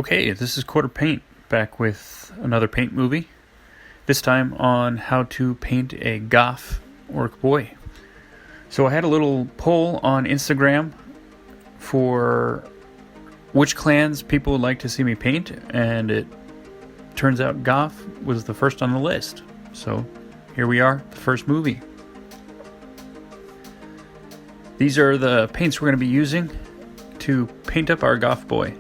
Okay, this is Quarter Paint, back with another paint movie. This time on how to paint a Goff Ork Boy. So I had a little poll on Instagram for which clans people would like to see me paint, and it turns out Goff was the first on the list. So here we are, the first movie. These are the paints we're going to be using to paint up our Goff Boy.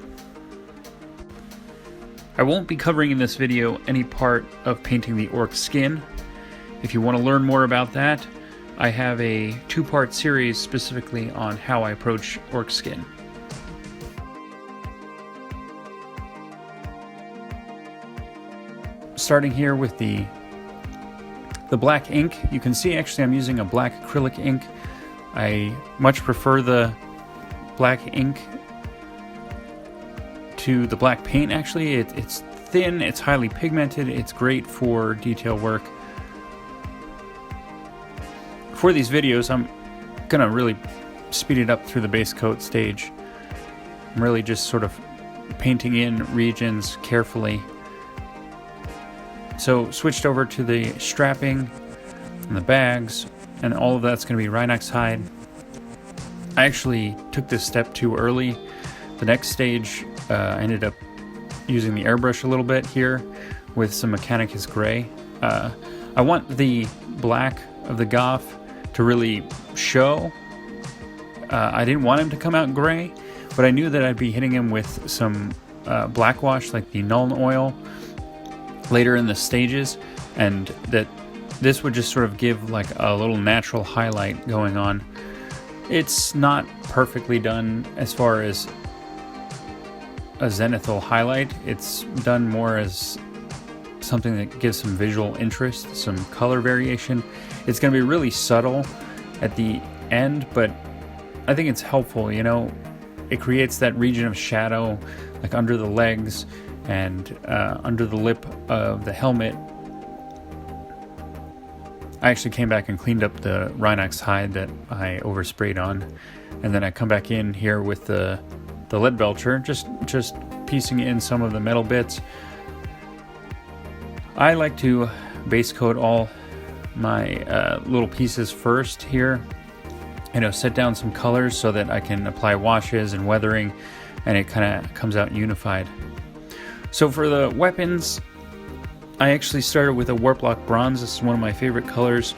I won't be covering in this video any part of painting the orc skin. If you want to learn more about that, I have a two-part series specifically on how I approach orc skin. Starting here with the black ink, you can see actually I'm using a black acrylic ink. I much prefer the black ink to the black paint. Actually, it's thin, it's highly pigmented, it's great for detail work. For these videos, I'm gonna really speed it up through the base coat stage. I'm really just sort of painting in regions carefully. So switched over to the strapping and the bags, and all of that's gonna be Rhinox hide. I actually took this step too early. The next stage, I ended up using the airbrush a little bit here with some Mechanicus gray. I want the black of the Goff to really show. I didn't want him to come out gray, but I knew that I'd be hitting him with some black wash like the Nuln oil later in the stages, and that this would just sort of give like a little natural highlight going on. It's not perfectly done as far as a zenithal highlight. It's done more as something that gives some visual interest, some color variation. It's going to be really subtle at the end, but I think it's helpful, you know. It creates that region of shadow like under the legs and under the lip of the helmet. I actually came back and cleaned up the Rhinox hide that I oversprayed on, and then I come back in here with the lead belcher, just piecing in some of the metal bits. I like to base coat all my little pieces first here, set down some colors so that I can apply washes and weathering, and it kind of comes out unified. So for the weapons, I actually started with a Warplock Bronze. This is one of my favorite colors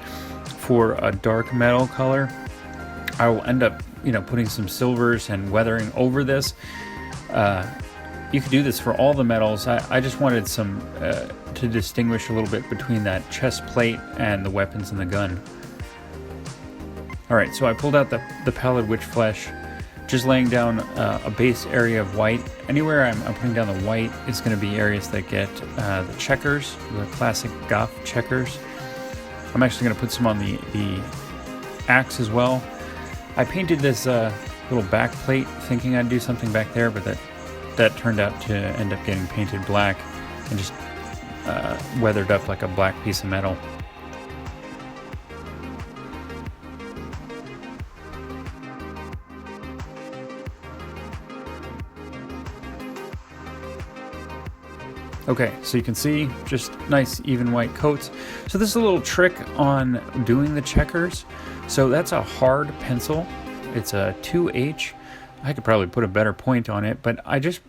for a dark metal color. I will end up putting some silvers and weathering over this. You could do this for all the metals. I just wanted some to distinguish a little bit between that chest plate and the weapons and the gun. Alright, so I pulled out the Pallid Witch Flesh, just laying down a base area of white. Anywhere I'm putting down the white is going to be areas that get the checkers, the classic Goff checkers. I'm actually going to put some on the axe as well. I painted this little back plate thinking I'd do something back there, but that turned out to end up getting painted black and just weathered up like a black piece of metal. Okay, so you can see just nice even white coats. So this is a little trick on doing the checkers. So that's a hard pencil. It's a 2H. I could probably put a better point on it, but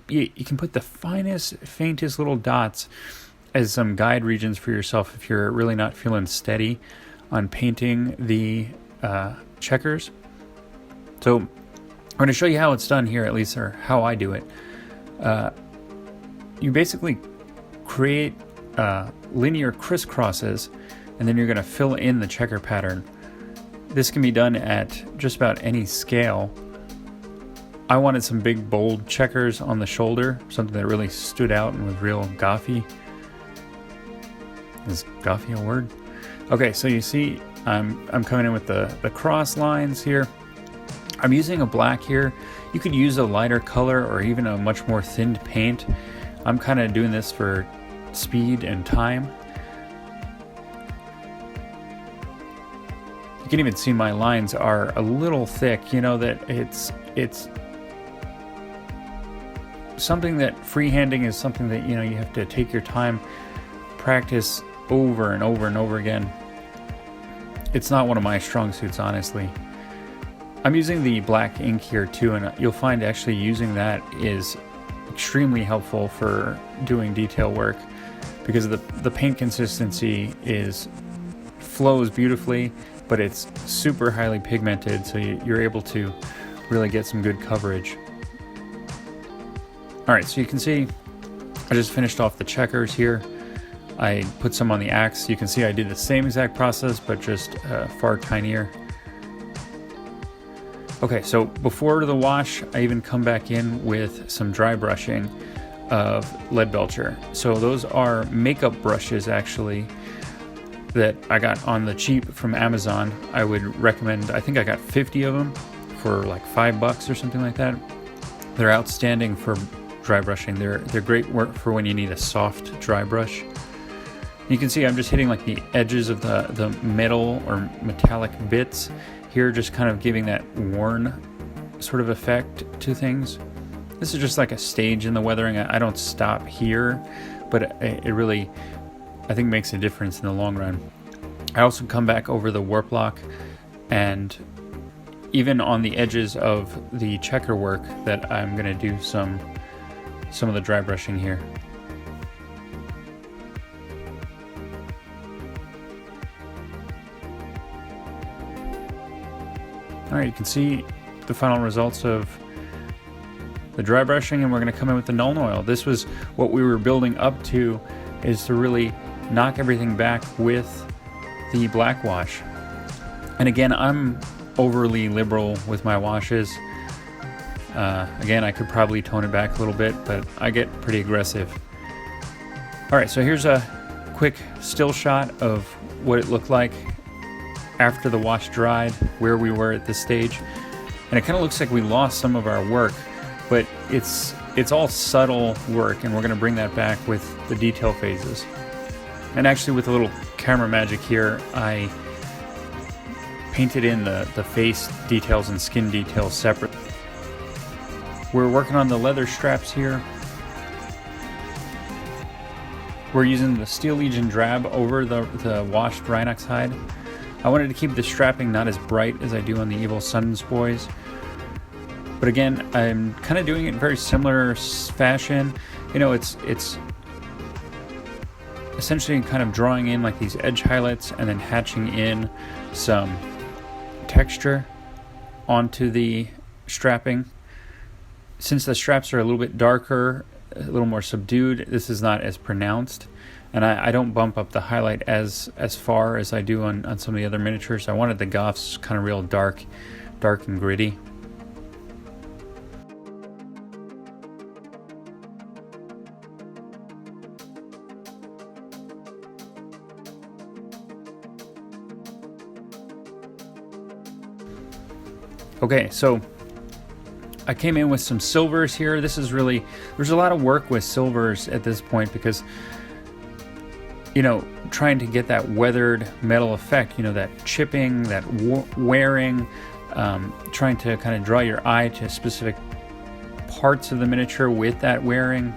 you can put the finest, faintest little dots as some guide regions for yourself if you're really not feeling steady on painting the checkers. So I'm going to show you how it's done here, at least, or how I do it. You basically create linear crisscrosses, and then you're going to fill in the checker pattern. This can be done at just about any scale. I wanted some big bold checkers on the shoulder, something that really stood out and was real Goffy. Is Goffy a word? Okay, so you see I'm coming in with the cross lines here. I'm using a black here. You could use a lighter color or even a much more thinned paint. I'm kind of doing this for speed and time. You can even see my lines are a little thick, that it's something that freehanding is something that, you know, you have to take your time, practice over and over and over again. It's not one of my strong suits, honestly. I'm using the black ink here too, and you'll find actually using that is extremely helpful for doing detail work, because the paint consistency flows beautifully, but it's super highly pigmented, so you're able to really get some good coverage. Alright, so you can see I just finished off the checkers here. I put some on the axe. You can see I did the same exact process, but just far tinier. Okay, so before the wash, I even come back in with some dry brushing of lead belcher. So those are makeup brushes, actually, that I got on the cheap from Amazon. I would recommend, I think I got 50 of them for like $5 or something like that. They're outstanding for dry brushing. They're great work for when you need a soft dry brush. You can see I'm just hitting like the edges of the metal or metallic bits here, just kind of giving that worn sort of effect to things. This is just like a stage in the weathering. I don't stop here, but it really, I think, makes a difference in the long run. I also come back over the warp lock, and even on the edges of the checker work, that I'm going to do some of the dry brushing here. Alright, you can see the final results of the dry brushing, and we're going to come in with the Nuln Oil. This was what we were building up to, is to really knock everything back with the black wash. And again, I'm overly liberal with my washes. Again, I could probably tone it back a little bit, but I get pretty aggressive. Alright, so here's a quick still shot of what it looked like after the wash dried, where we were at this stage. And it kind of looks like we lost some of our work, but it's all subtle work, and we're going to bring that back with the detail phases. And actually, with a little camera magic here, I painted in the face details and skin details separate. We're working on the leather straps here. We're using the Steel Legion drab over the washed Rhinox hide. I wanted to keep the strapping not as bright as I do on the Evil Sunz boys. But again, I'm kind of doing it in very similar fashion. You know, it's essentially kind of drawing in like these edge highlights and then hatching in some texture onto the strapping. Since the straps are a little bit darker, a little more subdued, this is not as pronounced. And I don't bump up the highlight as far as I do on some of the other miniatures. I wanted the Goffs kind of real dark and gritty. Okay, so I came in with some silvers here. This is really, there's a lot of work with silvers at this point, because, you know, trying to get that weathered metal effect, you know, that chipping, that wearing, trying to kind of draw your eye to specific parts of the miniature with that wearing.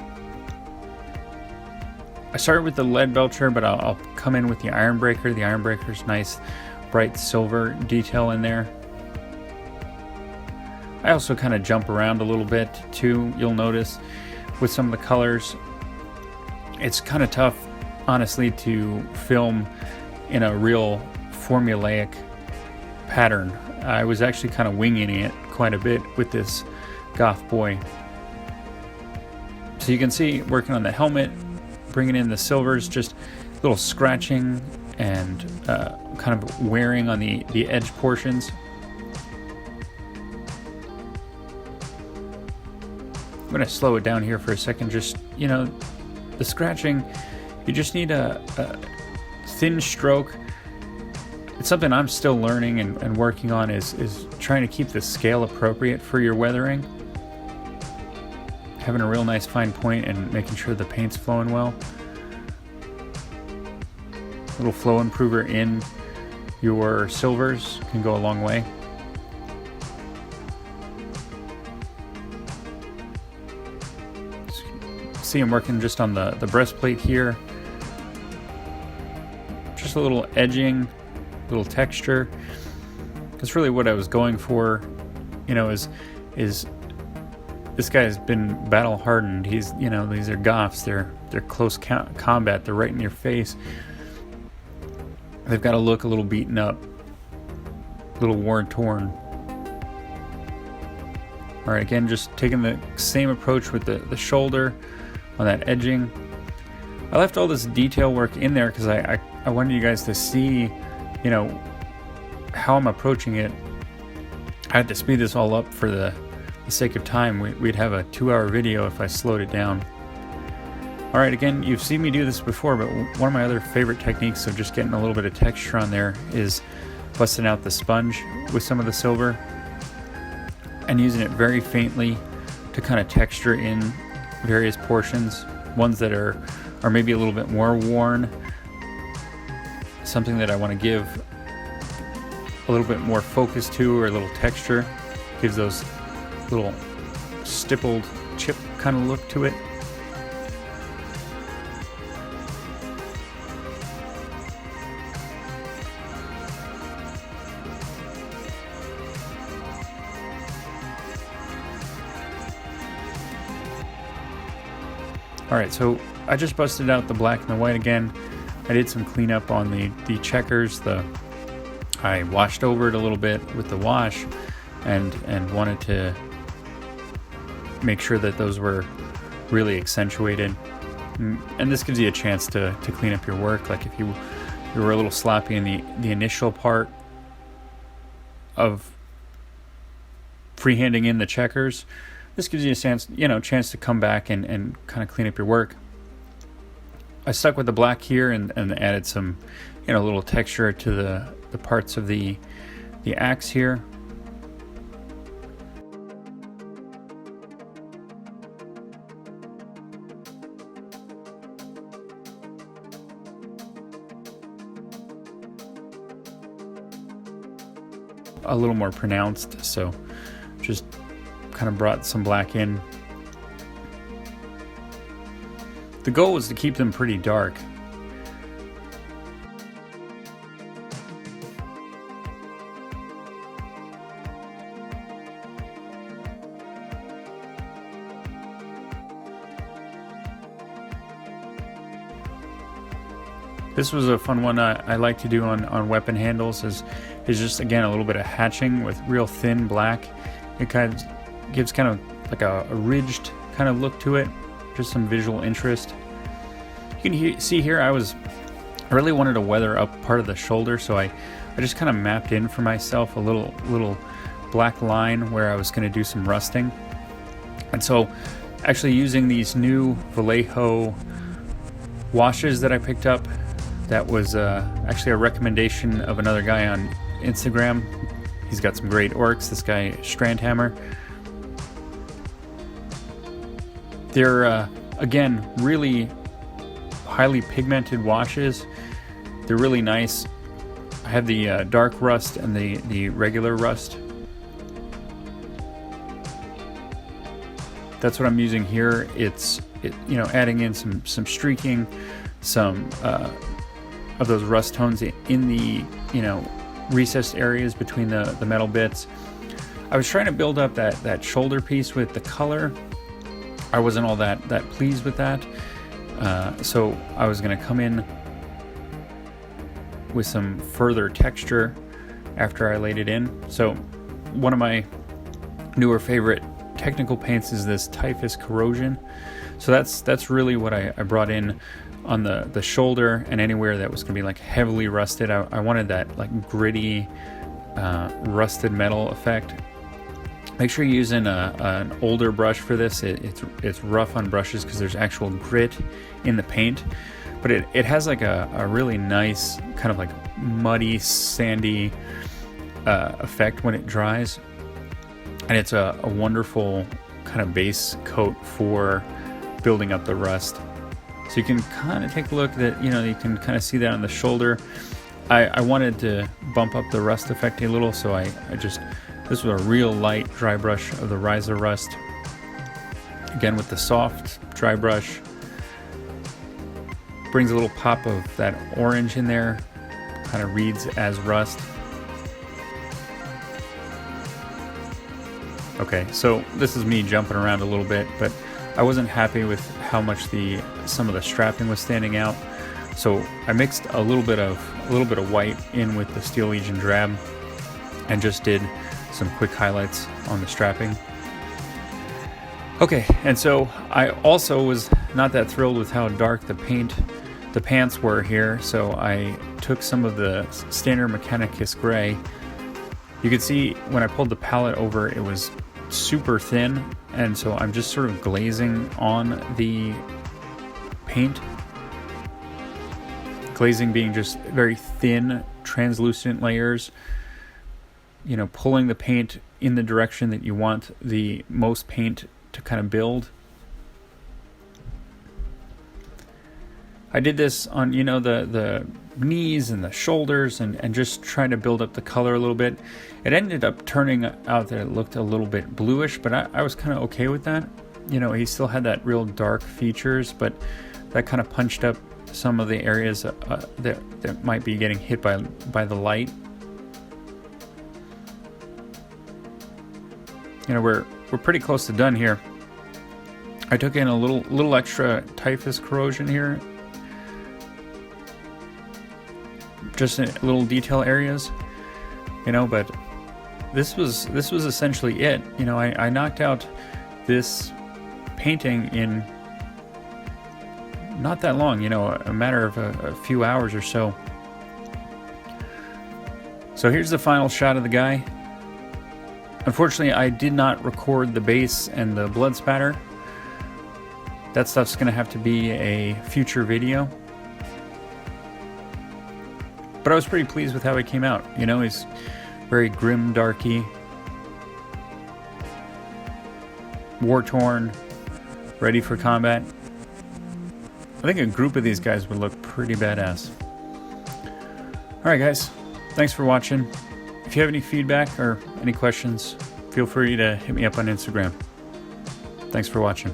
I started with the lead belcher, but I'll come in with the iron breaker. The iron breaker's nice, bright silver detail in there. I also kind of jump around a little bit too, you'll notice, with some of the colors. It's kind of tough, honestly, to film in a real formulaic pattern. I was actually kind of winging it quite a bit with this Goff Boy. So you can see, working on the helmet, bringing in the silvers, just a little scratching and kind of wearing on the edge portions. I'm going to slow it down here for a second. Just, you know, the scratching, you just need a thin stroke. It's something I'm still learning and working on, is trying to keep the scale appropriate for your weathering. Having a real nice fine point and making sure the paint's flowing well. A little flow improver in your silvers can go a long way. see I'm working just on the breastplate here. Just a little edging, little texture. That's really what I was going for, you know, is this guy's been battle hardened. He's, you know, these are Goffs. They're close combat. They're right in your face. They've got to look a little beaten up, a little worn torn. All right, again, just taking the same approach with the shoulder on that edging. I left all this detail work in there because I wanted you guys to see, you know, how I'm approaching it. I had to speed this all up for the sake of time. We'd have a 2-hour video if I slowed it down. All right, again, you've seen me do this before, but one of my other favorite techniques of just getting a little bit of texture on there is busting out the sponge with some of the silver and using it very faintly to kind of texture in various portions, ones that are maybe a little bit more worn, something that I want to give a little bit more focus to, or a little texture, gives those little stippled chip kind of look to it. Alright, so I just busted out the black and the white again. I did some cleanup on the checkers. I washed over it a little bit with the wash and wanted to make sure that those were really accentuated. And this gives you a chance to clean up your work. Like if you were a little sloppy in the initial part of freehanding in the checkers, this gives you a chance to come back and kind of clean up your work. I stuck with the black here and added some, little texture to the parts of the axe here. A little more pronounced, so just kind of brought some black in. The goal was to keep them pretty dark. This was a fun one I like to do on weapon handles is just, again, a little bit of hatching with real thin black. It kind of gives kind of like a ridged kind of look to it, just some visual interest. You can see here I really wanted to weather up part of the shoulder, so I just kind of mapped in for myself a little black line where I was going to do some rusting. And so actually using these new Vallejo washes that I picked up, that was actually a recommendation of another guy on Instagram. He's got some great orks, this guy Strandhammer. They're, again, really highly pigmented washes. They're really nice. I have the dark rust and the regular rust. That's what I'm using here. It's adding in some streaking, some of those rust tones in the recessed areas between the metal bits. I was trying to build up that shoulder piece with the color. I wasn't all that pleased with that, so I was going to come in with some further texture after I laid it in. So one of my newer favorite technical paints is this Typhus Corrosion. So that's really what I brought in on the shoulder and anywhere that was going to be like heavily rusted. I wanted that like gritty rusted metal effect. Make sure you're using an older brush for this. It's rough on brushes because there's actual grit in the paint, but it has like a really nice kind of like muddy, sandy effect when it dries, and it's a wonderful kind of base coat for building up the rust. So you can kind of take a look that you can kind of see that on the shoulder. I wanted to bump up the rust effect a little, so this was a real light dry brush of the Riser Rust. Again with the soft dry brush. Brings a little pop of that orange in there. Kind of reads as rust. Okay, so this is me jumping around a little bit, but I wasn't happy with how much some of the strapping was standing out. So I mixed a little bit of white in with the Steel Legion drab and just did some quick highlights on the strapping. Okay, and so I also was not that thrilled with how dark the pants were here, so I took some of the standard Mechanicus gray. You could see when I pulled the palette over, it was super thin, and so I'm just sort of glazing on the paint. Glazing being just very thin, translucent layers, you know, pulling the paint in the direction that you want the most paint to kind of build. I did this on, you know, the knees and the shoulders and just trying to build up the color a little bit. It ended up turning out that it looked a little bit bluish, but I was kind of okay with that. You know, he still had that real dark features, but that kind of punched up some of the areas that might be getting hit by the light. You know, we're pretty close to done here. I took in a little extra typhus corrosion here, just in little detail areas, you know. But this was essentially it. You know, I knocked out this painting in not that long, you know, a matter of a few hours or so. So here's the final shot of the guy. Unfortunately, I did not record the base and the blood spatter. That stuff's gonna have to be a future video. But I was pretty pleased with how it came out. You know, he's very grim, darky, war-torn, ready for combat. I think a group of these guys would look pretty badass. Alright guys, thanks for watching. If you have any feedback or any questions, feel free to hit me up on Instagram. Thanks for watching.